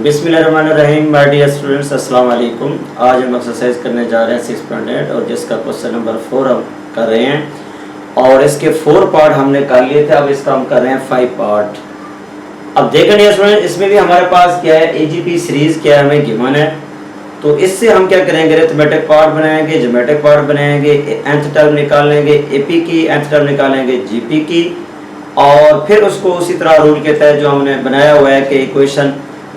बिस्मिल्लाहिर्रहमानिर्रहीम। My dear students, अस्सलाम वालेकुम। आज हम एक्सरसाइज करने जा रहे हैं 6.8 और जिसका क्वेश्चन नंबर 4 हम कर रहे हैं और इसके 4 पार्ट हमने कर लिए थे। अब इसका हम कर रहे हैं 5 पार्ट। अब देखें डियर स्टूडेंट, इसमें भी हमारे पास क्या है, एजीपी सीरीज क्या हमें गिवन है। तो इससे हम क्या करेंगे, अरिथमेटिक पार्ट बनाएंगे, ज्योमेट्रिक पार्ट बनाएंगे, nth टर्म निकालेंगे, एपी की nth टर्म निकालेंगे, जीपी की, और फिर उसको उसी तरह रूल के तहत जो हमने बनाया हुआ है कि इक्वेशन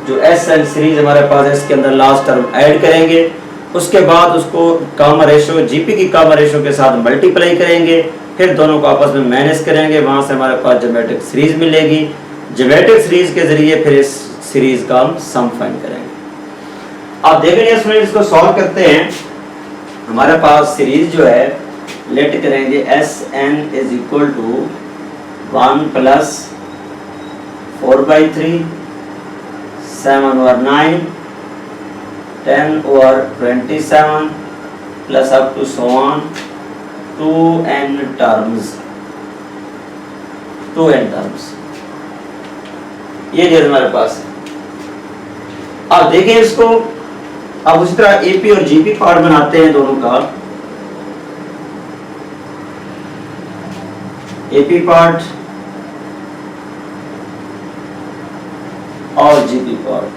जो एस एन सीरीज हमारे पास है इसके अंदर लास्ट टर्म ऐड करेंगे। उसके बाद उसको कॉमन रेशो जीपी की कॉमन रेशो के साथ मल्टीप्लाई करेंगे, फिर दोनों को आपस में माइनस करेंगे, वहां से हमारे पास ज्योमेट्रिक सीरीज मिलेगी। ज्योमेट्रिक सीरीज के जरिए फिर इस सीरीज का हम सम फाइंड करेंगे। आप देख रहे हैं, इसको सॉल्व करते हैं। हमारे पास सीरीज जो है लेट करेंगे S N is equal to 1 plus 4/3 7 over 9 10 over 27 plus up to so on 2n terms ये जो हमारे पास है। अब देखें इसको, अब उसी तरह एपी और जीपी पार्ट बनाते हैं दोनों का। एपी पार्ट और जीपी पार्ट।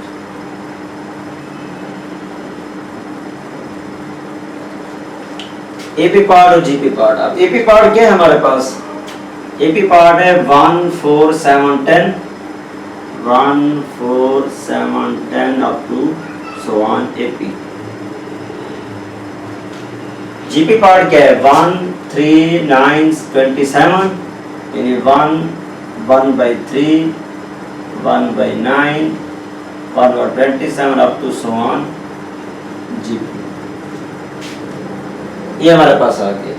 एपी पार्ट और जीपी पार्ट। अब एपी पार्ट क्या है हमारे पास? एपी पार्ट है 1 4 7 10 1 4 7 10 up to so on AP. GP part क्या है? 1 3 9 27 यानी 1/3 1/9 1/27 up to so on GP। ये हमारे पास आ गया।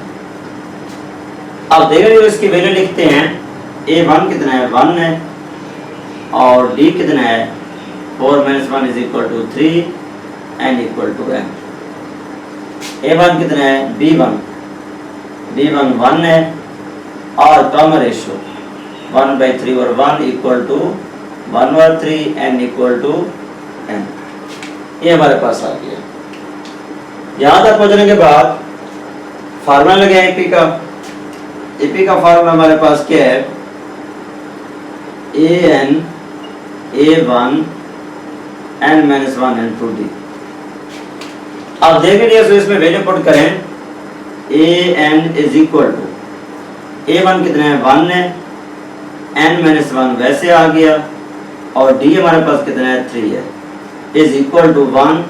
अब देखेंगे इसकी वैल्यू लिखते हैं। A1 कितना है? 1 है, और D कितना है? 4 - 1 is equal to 3 n equal to n। A1 कितना है? B1 1 है, और कॉमन रेशियो 1/3 और 1 equal to 1/3 n equal to n। ये हमारे पास आ गया। यहाँ तक पहुँचने के बाद फार्मूला लगे एपी का। एपी का फार्मूला हमारे पास क्या है? an a1 n - 1 n to d। अब देखेंगे इसमें वैल्यू पुट करें। an is equal to a1 कितना है? 1 है, n - 1 वैसे आ गया, और d हमारे पास कितना है? 3 है, इज इक्वल टू 1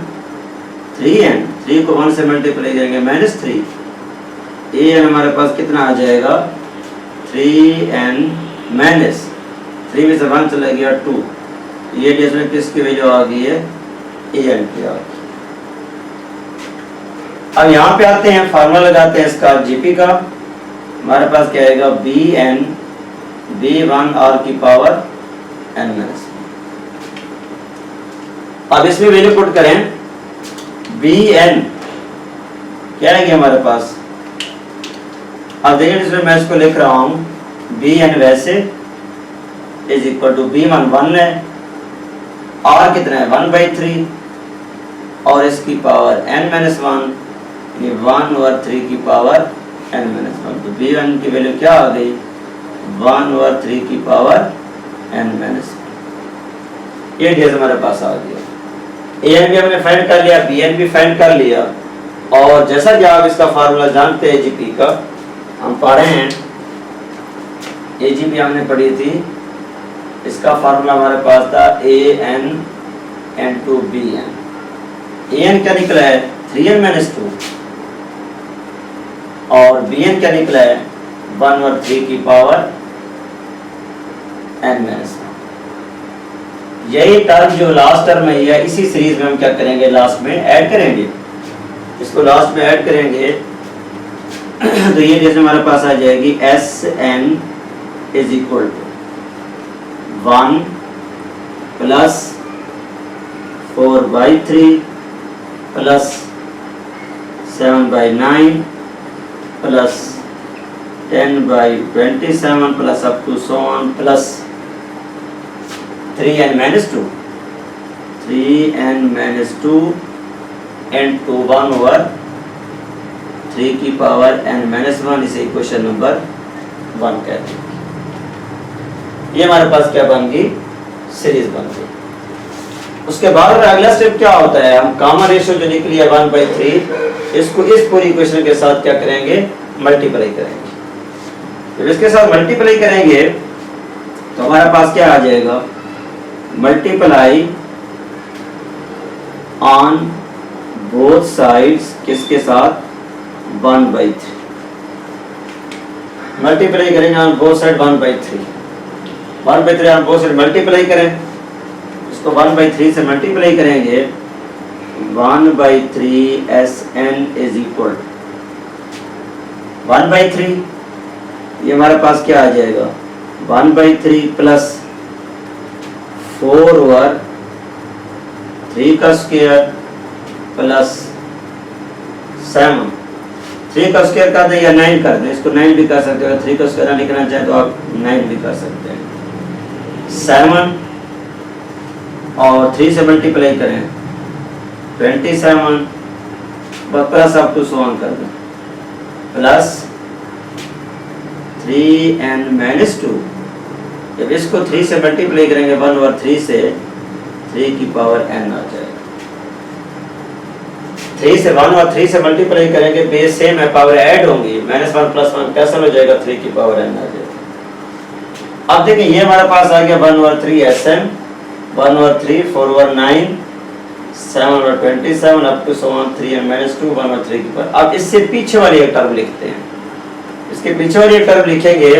3n। 3 को 1 से मल्टीप्लाई करेंगे -3। an हमारे पास कितना आ जाएगा? 3n माइनस 3 में से 1 चला गया 2। ये इसमें किसकी वैल्यू आ गई है? an की आ गई। अब यहाँ पे आते हैं, फार्मूला लगाते हैं इसका जीपी का। हमारे पास क्या आएगा? bn b1 r की पावर n माइनस। अब इसमें वैल्यू पुट करें। bn क्या है हमारे पास? अब देखिए इसमें मैं इसको लिख रहा हूं bn वैसे इज इक्वल टू b1 1 है, r कितना है? 1/3, और इसकी पावर n - 1 ये 1/3 की पावर n - 1। तो b1 की वैल्यू क्या आ गई? 1/3 की पावर n - 1। ये डेज हमारे पास आ गया। an भी हमने फाइंड कर लिया, bn भी फाइंड कर लिया, और जैसा कि आप इसका फार्मूला जानते हैं जीपी का, हम पढ़ रहे हैं एजीपी हमने पढ़ी थी। इसका फार्मूला हमारे पास था an into bn। an क्या निकला है? 3n - 2, और bn क्या निकला है? 1/3 की पावर n - 1। यही टर्म जो लास्ट टर्म है या इसी सीरीज में हम क्या करेंगे? लास्ट में ऐड करेंगे, इसको लास्ट में ऐड करेंगे। तो ये जैसे हमारे पास आ जाएगी Sn is equal to 1 plus 4/3 plus 7/9 plus 10/27 plus up to so on plus 3n - 2। 3n-2 into 1/3 की पावर n-1, इसे इक्वेशन नंबर 1 कहते हैं। ये हमारे पास क्या बन गई, सीरीज बन गई। उसके बाद अगला स्टेप क्या होता है, हम कॉमन रेशियो जो निकली है 1/3, इसको इस पूरी इक्वेशन के साथ क्या करेंगे, मल्टीप्लाई करेंगे। जब इसके साथ मल्टीप्लाई करेंगे तो हमारे पास क्या आ जाएगा, मल्टीप्लाई ऑन बोथ साइड्स, किसके साथ, 1/3। मल्टीप्लाई करेंगे on both side 1/3 on both side multiply करें, इसको 1/3 से मल्टीप्लाई करेंगे, 1/3 Sn इज इक्वल 1/3, ये हमारे पास क्या आ जाएगा, 1/3 प्लस 4/3 का स्क्वायर प्लस 7, 3 का स्क्वायर कर दें या 9 कर दें, इसको 9 भी कर सकते हो, 3 का स्क्वायर लिखना चाहे तो आप 9 भी कर सकते हैं। 7 और 3 से मल्टीप्लाई करें 27 प्लस अप टू 1 कर दें, प्लस 3n-2, जब इसको 3 से मल्टीप्लाई करेंगे 1/3 से, 3 की पावर n आ जाएगा। 3 से 1/3 से मल्टीप्लाई करेंगे, बेस सेम है, पावर ऐड होंगी, -1 + 1 कैंसिल हो जाएगा, 3 की पावर n आ जाएगा। अब देखिए ये हमारे पास आ गया 1/3 Sn, 1/3 4/9 7/27 अप टू 3n-2 1/3 की पावर। अब इससे पीछे वाली एक टर्म लिखते हैं, इसके पीछे वाली एक टर्म लिखेंगे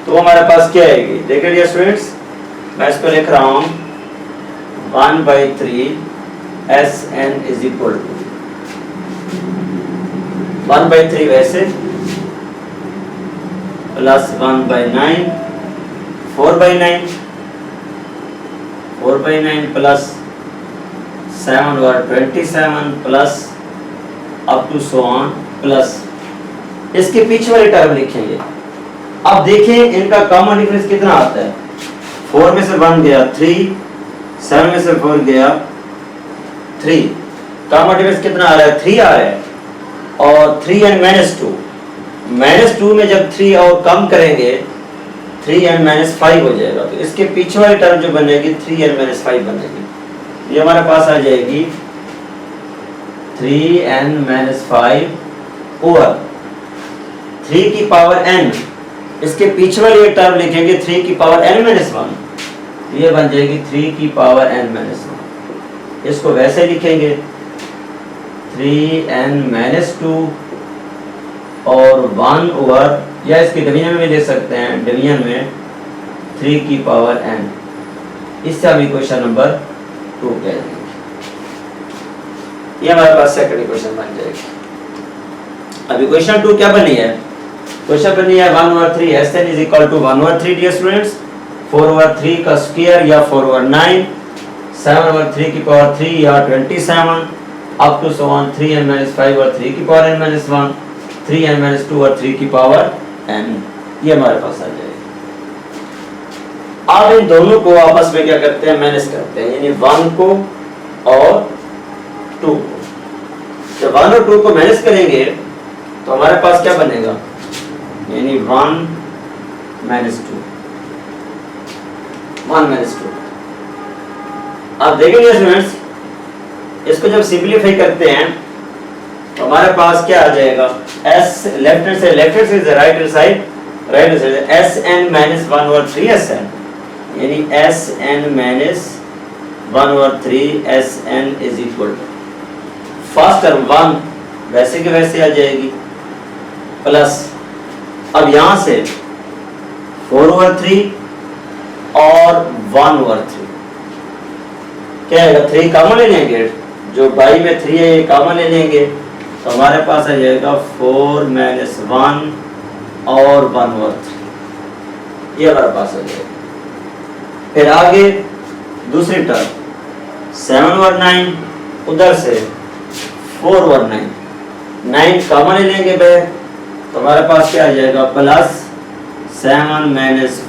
तो हमारे पास क्या आएगी, देखिए डियर स्टूडेंट्स, मैं इसको लिख रहा हूँ 1/3 Sn इज इक्वल टू 1/3 वैसे प्लस 1/9 4/9 प्लस 7/27 प्लस अप टू 1 प्लस इसके पीछे वाली टर्म लिखेंगे। अब देखें इनका कॉमन डिफरेंस कितना आता है, 4 में से 1 गया 3, 7 में से 4 गया 3, कॉमन डिफरेंस कितना आ रहा है, 3 आ रहा है। और 3n-2 में जब 3 और कम करेंगे 3n-5 हो जाएगा, तो इसके पीछे वाली टर्म जो बनेगी 3n-5 बनेगी। ये हमारे पास आ जाएगी 3n-5 ओवर 3 की पावर n, इसके पीछे वाली एक टर्म लिखेंगे 3 की पावर n-1, ये बन जाएगी 3 की पावर n-1। इसको वैसे लिखेंगे 3n-2 और 1 ओवर, या इसके डिवीजन में ले सकते हैं, डिवीजन में 3 की पावर n, इससे हम इक्वेशन नंबर 2 कह देंगे। ये हमारे पास सेकंड इक्वेशन बन जाएगी। अब इक्वेशन 2 क्या बनी है, क्वेश्चन बनी है 1/3 Sn is equal to 1/3 dear students, 4/3 का स्क्वायर या 4/9, 7/3 की पावर 3 या 27 अप टू 3n-5 और 3 की पावर n-1, 3n-2 और 3 की पावर n, ये हमारे पास आ जाएगा। अब इन दोनों को आपस में क्या करते हैं, माइनस करते हैं, यानी 1 को और 2 को। जब 1 और 2 को माइनस करेंगे तो हमारे पास क्या बनेगा, यानी 1 - 2 अब देखेंगे स्टूडेंट्स, इसको जब सिंपलीफाई करते हैं तो हमारे पास क्या आ जाएगा, s लेफ्ट हैंड से right hand side Sn-1/3 Sn, यानी Sn-1/3 Sn is equal to first term 1 वैसे के वैसे आ जाएगी, प्लस अब यहां से 4/3 और 1/3 क्या आएगा, 3 कॉमन ले लेंगे, जो बाई में 3 है ये कॉमन ले लेंगे, तो हमारे पास आ जाएगा 4 - 1 और 1/3, ये हमारे पास आ जाएगा। फिर आगे दूसरी टर्म 7/9, उधर से 4/9, 9 कॉमन ले लेंगे बे, तो हमारे पास क्या आ जाएगा, प्लस 7 -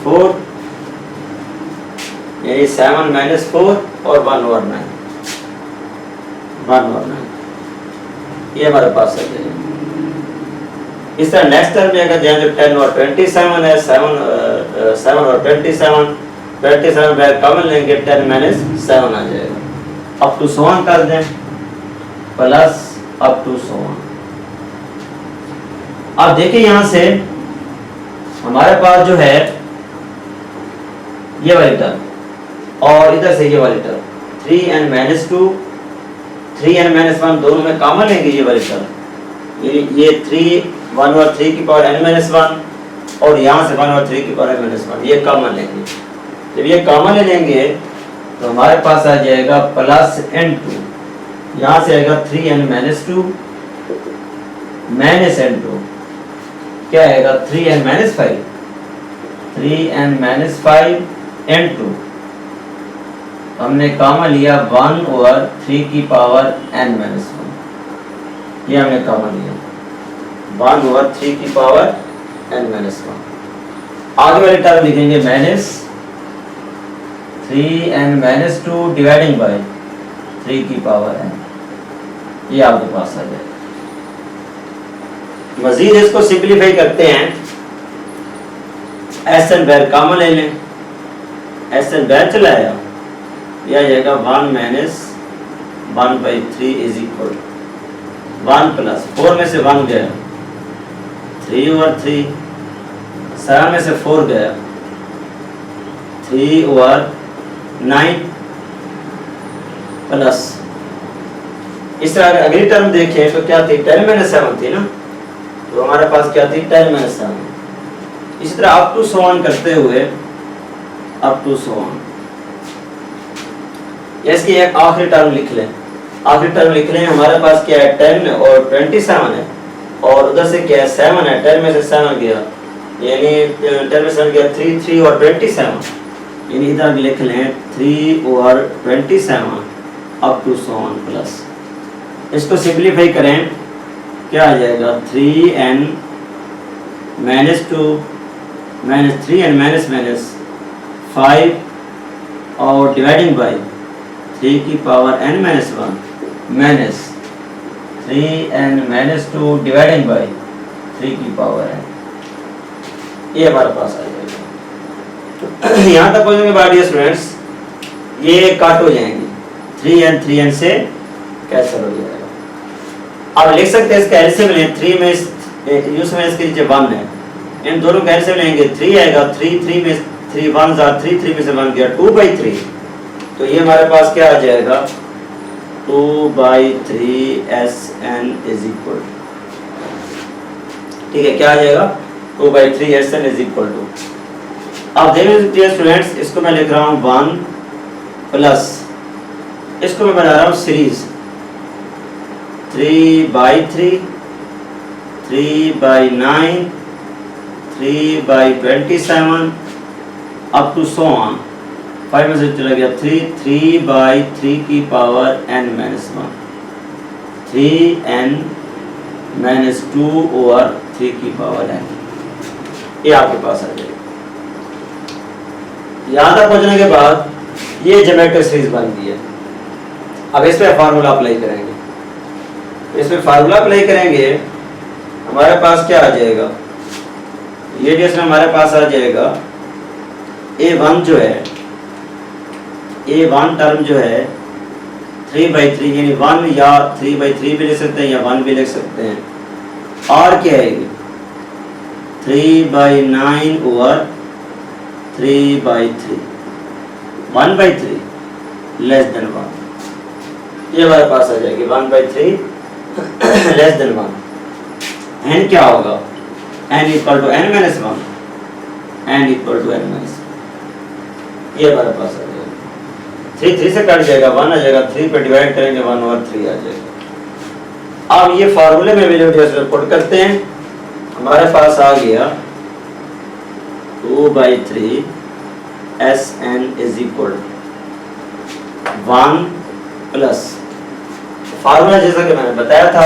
4, यानी 7 - 4 और 1/9, 1 और 9, ये हमारे पास है। इस तरह नेक्स्ट टर्म में अगर जो 10 और 27 है, 7 और 27 बाहर कॉमन लेंगे, 10 माइनस 7 आ जाएगा। अप टू 100 कर दें, प्लस अप टू 100। अब देखिए यहाँ से हमारे पास जो है ये वाली टर्म और इधर से ये वाली term 3n minus 2, 3n minus 1 दोनों में कॉमन लेंगे ये वाली टर्म, ये 1 और 3 की पावर n माइनस 1 और यहाँ से 1 और 3 की पावर n माइनस 1, ये कॉमन लेंगे। जब ये कॉमन ले लेंगे तो हमारे पास आ जाएगा प्लस n2, यहाँ से आएगा 3n माइनस 2 माइनस n2, क्या आएगा 3n minus 5, 3n minus 5 n2, हमने कॉमन लिया 1 और 3 की पावर n माइनस 1, ये हमने कॉमन लिया 1 और 3 की पावर n माइनस 1। आगे वाली टर्म लिखेंगे minus 3n minus 2 dividing by 3 की पावर n, ये आपके पास आ जाएगा। मजीद इसको सिंपलीफाई करते हैं, एस एन बाहर कॉमन ले लें, एस एन बाहर चलाया, यह आ जाएगा 1 माइनस 1/3 इज इक्वल 1 प्लस 4 में से 1 गया 3 और 3, 7 में से 4 गया 3 और 9 प्लस, इस तरह अगली टर्म देखें तो क्या थी 10 माइनस 7 थी ना, तो हमारे पास क्या थी 10 माइनस 7। इसी तरह अप टू 100 करते हुए अप टू 100, इसकी एक आखिरी टर्म लिख लें, आखिरी टर्म लिख लें। हमारे पास क्या है 10 और 27 है और उधर से क्या है 7 है, 10 में से 7 गया यानी 10 में से 7 गया 3, 3 और 27, यानी इधर लिख लें 3 और 27 अप टू 100 प्लस। इसको सिंपलीफाई करें, क्या आ जाएगा 3n minus 2 minus 3n minus minus 5 और डिवाइडिंग बाय 3 की power n minus 1 minus 3n minus 2 dividing by 3 की पावर n, ये हमारे पास आ जाएगा। यहाँ तक पहुँचने के बाद ये स्टूडेंट्स ये काट हो जाएंगे, 3n से कैंसिल हो जाएगा। अब लिख सकते हैं इसका एलसीएम लें, 3 में यूज में इसके नीचे 1 है, इन दोनों का एलसीएम लेंगे 3 आएगा, 3 में 3 1 3 में से 1 गया 2/3, तो ये हमारे पास क्या आ जाएगा 2/3 SN इज इक्वल, ठीक है क्या आ जाएगा 2/3 SN इज इक्वल टू। अब देखिए स्टूडेंट्स इसको मैं लिख रहा हूँ 1 प्लस, इसको मैं बना रहा हूँ सीरीज 3/3 3/9 3/27 अप टू 100, 5 में से चला गया 3/3 की power n minus 1, 3n minus 2 over 3 की पावर n, ये आपके पास आ जाएगा। यहाँ तक पहुँचने के बाद ये ज्योमेट्रिक सीरीज बन गई है। अब इस पे फार्मूला अप्लाई करेंगे, इसमें फार्मूला अप्लाई करेंगे हमारे पास क्या आ जाएगा, ये जिसमें हमारे पास आ जाएगा a1 जो है a1 टर्म जो है 3/3 यानी 1 या 3/3 भी लिख सकते हैं या 1 भी लिख सकते हैं, और क्या है 3/9 ओवर 3/3 1/3 लेस देन 1, ये हमारे पास आ जाएगी 1/3 लेस देन 1। n क्या होगा n equal to n minus 1, n equal to n minus 1, ये हमारे पास आ जाएगा। 3 3 से कट जाएगा 1 आ जाएगा, 3 पे डिवाइड करेंगे 1 और 3 आ जाएगा। अब ये फार्मूले में वैल्यू पुट करते हैं, हमारे पास आ गया 2/3 SN is equal 1 plus formula जैसा कि मैंने बताया था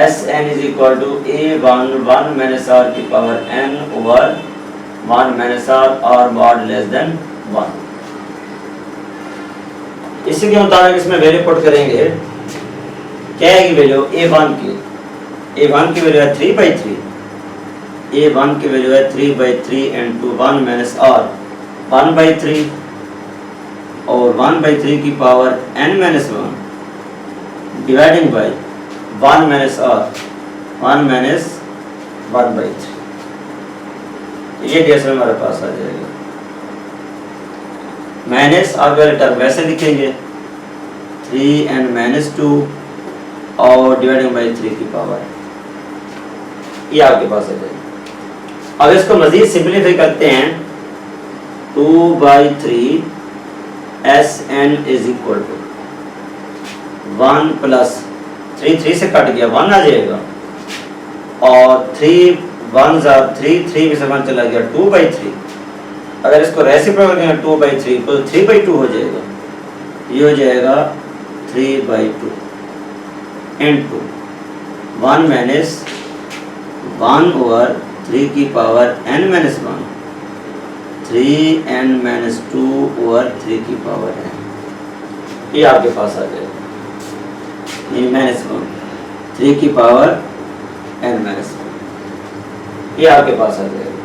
SN is equal to A1 1 minus R की power n over 1 minus R mod less than 1। इसी के मुताबिक इसमें वैल्यू पुट करेंगे क्या है वैल्यू A1 की? A1 की वैल्यू है 3/3, A1 की वैल्यू है 3/3 into 1 minus r 1/3 और 1/3 की power n minus 1 dividing by 1 minus r 1 minus 1/3। ये डेसिमल हमारे पास आ जाएगा। माइनस आगे वाले टर्म वैसे लिखेंगे 3n minus 2 और डिवाइडिंग बाई 3 की पावर, ये आपके पास आ जाएगा। अब इसको मजीद सिंपलीफाई करते हैं 2/3 Sn is equal to 1 plus 3 से कट गया 1 आ जाएगा और 3 1 3 में से 1 चला गया 2/3। अगर इसको रेसिप्रोकल करें 2/3 तो 3/2 हो जाएगा, ये हो जाएगा 3/2 into 1 minus 1 over 3 की power n minus 1 3n minus 2 over 3 की पावर n, ये आपके पास आ जाएगा। ये minus 1 3 की पावर n minus 1, ये आपके पास आ जाएगा।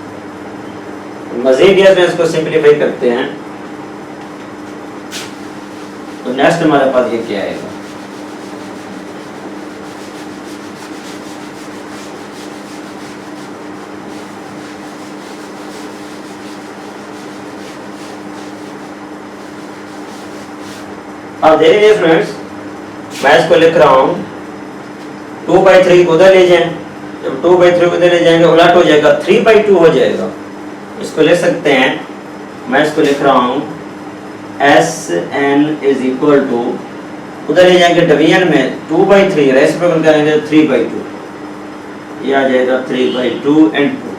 मजीद में इसको सिंपलीफाई करते हैं तो नेक्स्ट हमारे पास ये क्या आएगा? अब देखिए फ्रेंड्स, मैं इसको लिख रहा हूँ 2/3 को उधर ले जाएं, जब 2/3 को उधर ले जाएंगे उलट हो जाएगा 3/2 हो जाएगा। इसको ले सकते हैं, मैं इसको लिख रहा हूँ Sn इज इक्वल टू, उधर ले जाएंगे डिवीजन में 2/3 रेसिप्रोकल करेंगे 3/2, ये आ जाएगा 3/2 into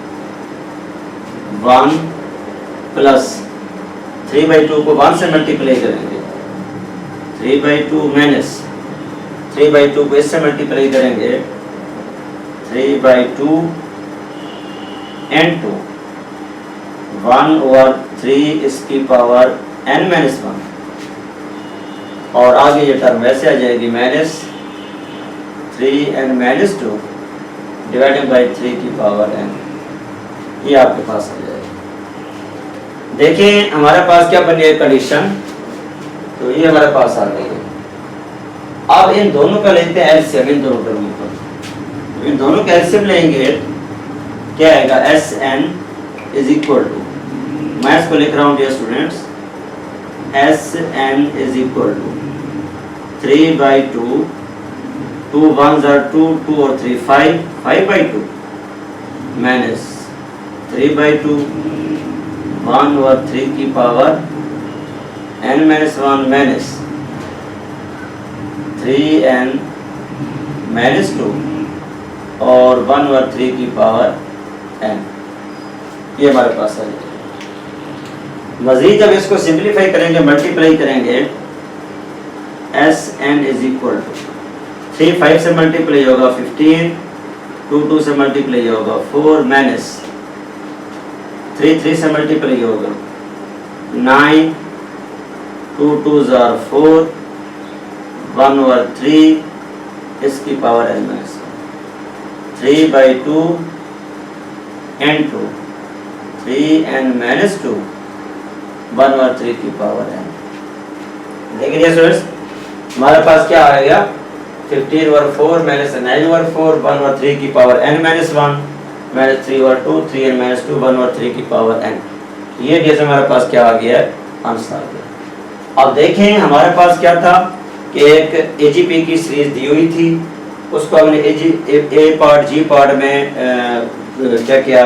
1 प्लस 3/2 को 1 से मल्टीप्लाई करेंगे 3/2 माइनस 3/2 को इससे मल्टीप्लाई करेंगे 3/2 into 1 over 3 इसकी पावर n minus 1 और आगे ये टर्म वैसे आ जाएगी minus 3n minus 2 divided by 3 की पावर n, ये आपके पास आ जाएगा। देखिए हमारे पास क्या बनी है कंडीशन, तो ये हमारे पास आ गई है। अब इन दोनों का लेते हैं एलसीएम, इन दोनों टर्मों का, तो इन दोनों का एलसीएम लेंगे, क्या आएगा Sn इज इक्वल टू, मैं इसको लिख रहा हूँ dear students, Sn is equal to 3/2 2 1 2 2 और 3 5/2 माइनस 3/2 1 और 3 की power n minus 1 minus 3n minus 2 और 1 over 3 की पावर n, ये हमारे पास आ जाएगा। मजीद जब इसको सिंपलीफाई करेंगे मल्टीप्लाई करेंगे Sn इज इक्वल टू 3 5 से मल्टीप्लाई होगा 15 2 2 से मल्टीप्लाई होगा 4 माइनस 3 3 से मल्टीप्लाई होगा 9 2 2s are 4 1 over 3 इसकी power n minus 3/2 into 3n minus 2 1 over 3 की पावर n। देखिए स्टूडेंट्स, हमारे पास क्या आ गया 15 over 4 minus 9 over 4 1 over 3 की power n minus 1 minus 3 over 2 3n minus 2 1 over 3 की पावर n, ये जैसे हमारे पास क्या आ गया आंसर आ गया। अब देखें हमारे पास क्या था कि एक AGP की सीरीज दी हुई थी, उसको हमने ए पार्ट जी पार्ट में क्या किया,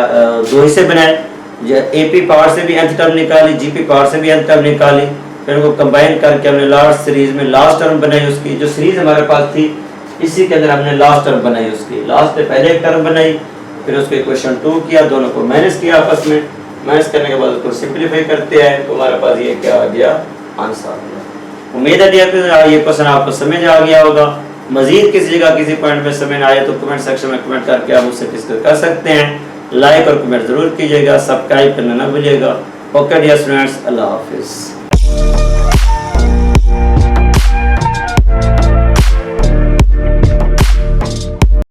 दो हिस्से बनाए, AP पार्ट से भी nth टर्म निकाली, GP पार्ट से भी nth टर्म निकाली, फिर उनको कंबाइन करके हमने लास्ट सीरीज में लास्ट टर्म बनाई। उसकी जो सीरीज हमारे पास थी इसी के अंदर हमने लास्ट टर्म बनाई, उसकी लास्ट पे पहले एक टर्म बनाई, फिर उसको इक्वेशन 2 किया, दोनों को माइनस किया आपस में, माइनस करने के बाद उसको सिंप्लीफाई करते हैं तो हमारे पास ये क्या आ गया आंसर आ गया। उम्मीद है ये क्वेश्चन आपको समझ आ गया होगा। मजीद किसी जगह किसी पॉइंट में समझ आए तो कमेंट सेक्शन में कमेंट करके आप मुझसे डिस्कस कर सकते हैं। लाइक और कमेंट जरूर कीजिएगा, सब्सक्राइब करना ना भूलिएगा। ओके डियर स्टूडेंट्स, अल्लाह हाफिज़।